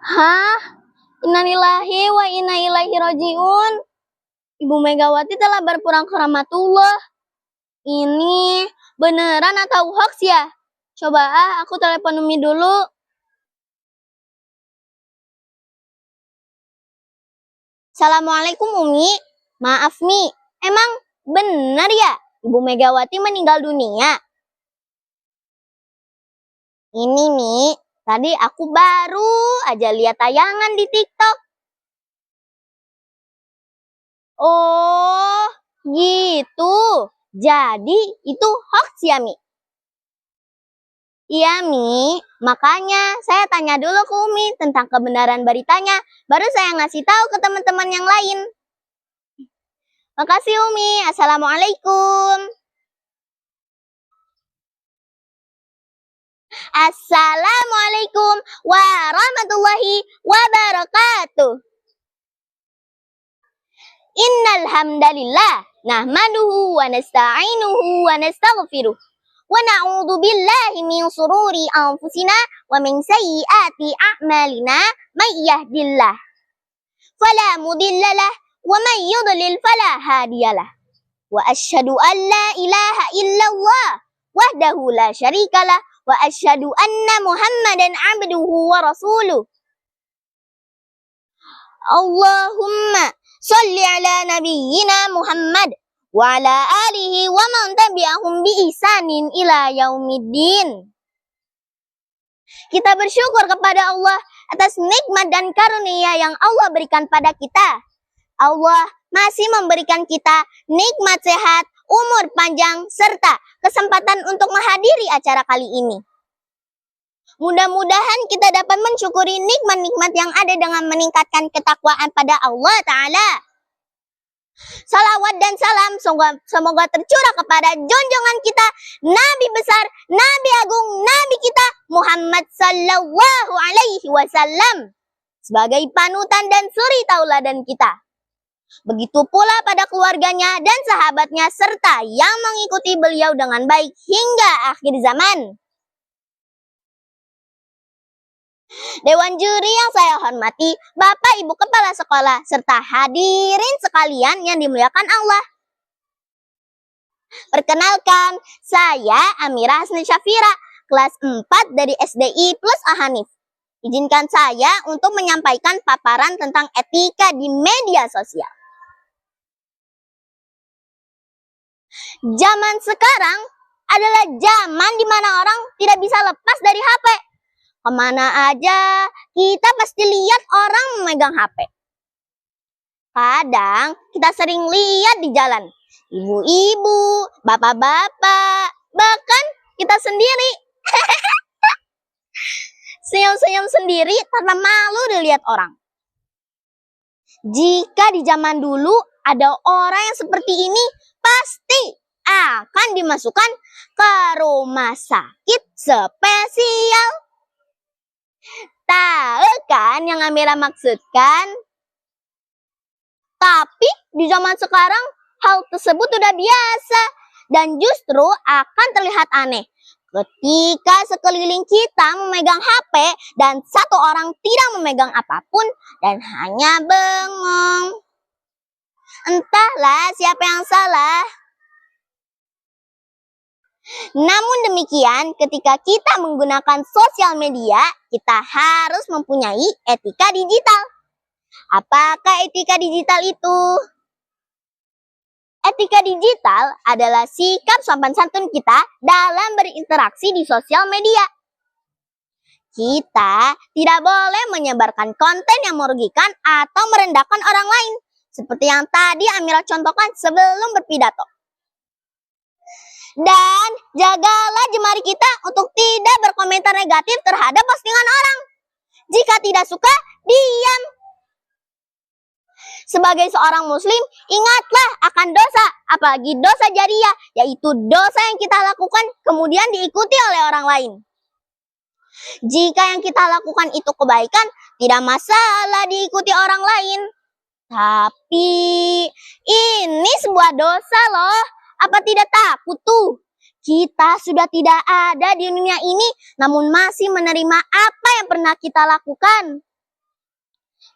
Hah? Innalillahi wa inna ilaihi rajiun. Ibu Megawati telah berpulang ke rahmatullah. Ini beneran atau hoax ya? Coba aku telepon Umi dulu. Assalamualaikum Umi. Maaf Mi, emang benar ya Ibu Megawati meninggal dunia? Ini Mi, tadi aku baru aja lihat tayangan di TikTok. Oh, gitu. Jadi itu hoax ya Mi? Iya Mi, makanya saya tanya dulu ke Umi tentang kebenaran beritanya, baru saya ngasih tahu ke teman-teman yang lain. Makasih Umi, Assalamualaikum. Assalamualaikum warahmatullahi wabarakatuh. Innal hamdalillah nahmaduhu wa nasta'inuhu wa nastaghfiruh wa na'udzu billahi min shururi anfusina wa min sayyiati a'malina may yahdihillahu fala mudhillalah wa may yudlil fala hadiyalah wa asyhadu an la ilaha illallah wahdahu la syarikalah wa asyhadu anna Muhammadan abduhu wa rasuluh. Allahumma sholli ala nabiyyina Muhammad wa ala alihi wa man tabi'ahum bi ihsanin ila yaumiddin. Kita bersyukur kepada Allah atas nikmat dan karunia yang Allah berikan pada kita. Allah masih memberikan kita nikmat sehat, umur panjang, serta kesempatan untuk menghadiri acara kali ini. Mudah-mudahan kita dapat mensyukuri nikmat-nikmat yang ada dengan meningkatkan ketakwaan pada Allah Ta'ala. Salawat dan salam semoga tercurah kepada junjungan kita, Nabi besar, Nabi agung, Nabi kita, Muhammad Sallallahu Alaihi Wasallam, sebagai panutan dan suri tauladan kita. Begitu pula pada keluarganya dan sahabatnya, serta yang mengikuti beliau dengan baik hingga akhir zaman. Dewan juri yang saya hormati, Bapak Ibu Kepala Sekolah, serta hadirin sekalian yang dimuliakan Allah. Perkenalkan, saya Amira Hasni Syafira, kelas 4 dari SDI plus Ahanif. Izinkan saya untuk menyampaikan paparan tentang etika di media sosial. Zaman sekarang adalah zaman di mana orang tidak bisa lepas dari HP. Kemana aja kita pasti lihat orang memegang HP. Kadang kita sering lihat di jalan, ibu-ibu, bapak-bapak, bahkan kita sendiri. Senyum-senyum sendiri tanpa malu dilihat orang. Jika di zaman dulu ada orang yang seperti ini, pasti akan dimasukkan ke rumah sakit spesial. Tahu kan yang Amira maksudkan? Tapi di zaman sekarang hal tersebut sudah biasa dan justru akan terlihat aneh ketika sekeliling kita memegang HP dan satu orang tidak memegang apapun dan hanya bengong. Entahlah siapa yang salah. Namun demikian, ketika kita menggunakan sosial media, kita harus mempunyai etika digital. Apakah etika digital itu? Etika digital adalah sikap sopan santun kita dalam berinteraksi di sosial media. Kita tidak boleh menyebarkan konten yang merugikan atau merendahkan orang lain, seperti yang tadi Amira contohkan sebelum berpidato. Dan jagalah jemari kita untuk tidak berkomentar negatif terhadap postingan orang. Jika tidak suka, diam. Sebagai seorang muslim, ingatlah akan dosa, apalagi dosa jariyah, yaitu dosa yang kita lakukan kemudian diikuti oleh orang lain. Jika yang kita lakukan itu kebaikan, tidak masalah diikuti orang lain. Tapi ini sebuah dosa loh. Apa tidak takut tuh? Kita sudah tidak ada di dunia ini, namun masih menerima apa yang pernah kita lakukan.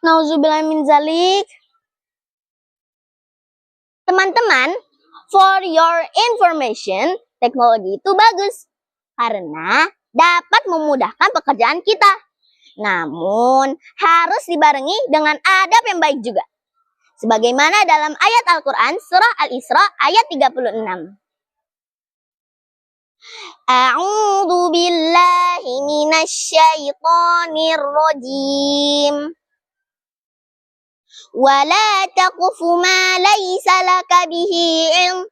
Nauzubillah min zalik. Teman-teman, for your information, teknologi itu bagus karena dapat memudahkan pekerjaan kita. Namun, harus dibarengi dengan adab yang baik juga. Sebagaimana dalam ayat Al-Quran surah Al-Isra ayat 36. A'udzu billahi minasyaitonir rajim. Wa la taqfu ma laysa laka bihi ilm.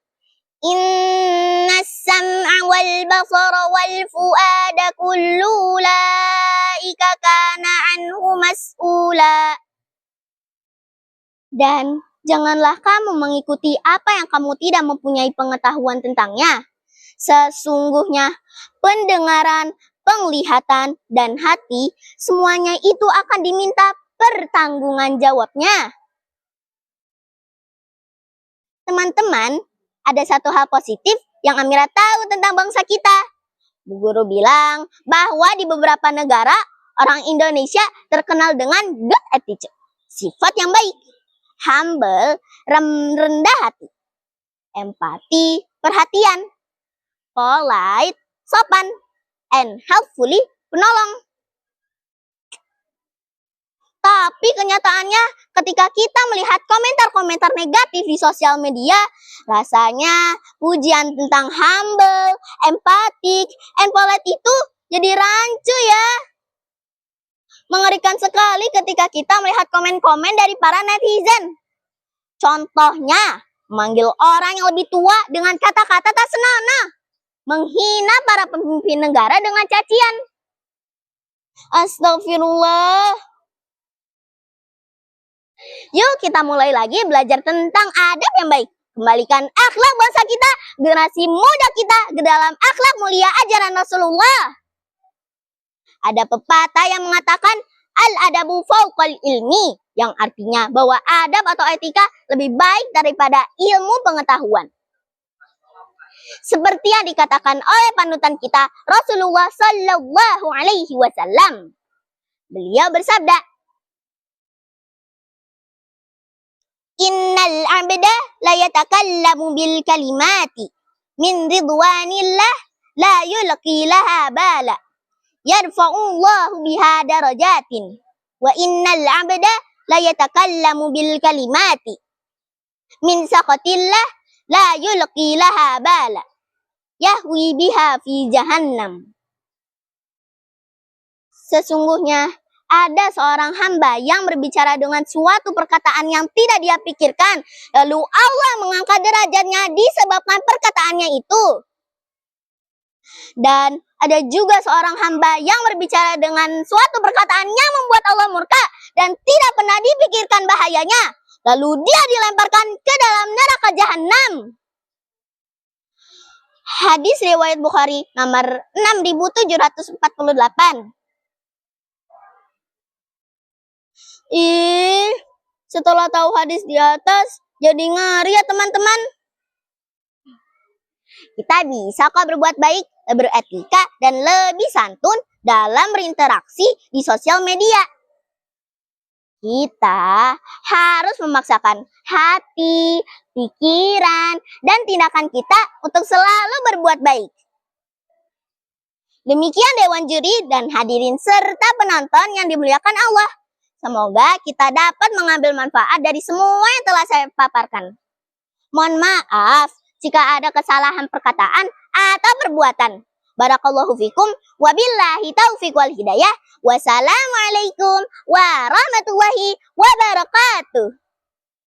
Innas sam'a wal basara wal fuada kullu ulaika kana anhu mas'ula. Dan janganlah kamu mengikuti apa yang kamu tidak mempunyai pengetahuan tentangnya. Sesungguhnya pendengaran, penglihatan, dan hati semuanya itu akan diminta pertanggungan jawabnya. Teman-teman, ada satu hal positif yang Amira tahu tentang bangsa kita. Bu Guru bilang bahwa di beberapa negara, orang Indonesia terkenal dengan good attitude, sifat yang baik, humble, rendah hati, empati, perhatian, polite, sopan, and helpfully, penolong. Tapi kenyataannya ketika kita melihat komentar-komentar negatif di sosial media, rasanya pujian tentang humble, empatik, and polite itu jadi rancu ya. Mengerikan sekali ketika kita melihat komen-komen dari para netizen. Contohnya, memanggil orang yang lebih tua dengan kata-kata tak senonoh, menghina para pemimpin negara dengan cacian. Astagfirullah. Yuk kita mulai lagi belajar tentang adab yang baik. Kembalikan akhlak bangsa kita, generasi muda kita ke dalam akhlak mulia ajaran Rasulullah. Ada pepatah yang mengatakan al-adabu fauqal ilmi, yang artinya bahwa adab atau etika lebih baik daripada ilmu pengetahuan. Seperti yang dikatakan oleh panutan kita Rasulullah Sallallahu Alaihi Wasallam. Beliau bersabda, Innal abda la yatakallamu bil kalimati min ridwanillah la yulqi laha bala yarfa'ullahu biha darajatin wa innal abda la yatakallamu bil kalimati min sakhatillah la yulqi laha bala yahwi biha fi jahannam. Sesungguhnya ada seorang hamba yang berbicara dengan suatu perkataan yang tidak dia pikirkan, lalu Allah mengangkat derajatnya disebabkan perkataannya itu. Dan ada juga seorang hamba yang berbicara dengan suatu perkataan yang membuat Allah murka dan tidak pernah dipikirkan bahayanya, lalu dia dilemparkan ke dalam neraka jahanam. Hadis riwayat Bukhari nomor 6748. Setelah tahu hadis di atas, jadi ngeri ya teman-teman. Kita bisa kok berbuat baik, beretika, dan lebih santun dalam berinteraksi di sosial media. Kita harus memaksakan hati, pikiran, dan tindakan kita untuk selalu berbuat baik. Demikian Dewan Juri dan hadirin serta penonton yang dimuliakan Allah. Semoga kita dapat mengambil manfaat dari semua yang telah saya paparkan. Mohon maaf jika ada kesalahan perkataan atau perbuatan. Barakallahu fikum, wabillahi taufiq wal hidayah. Wassalamualaikum warahmatullahi wabarakatuh.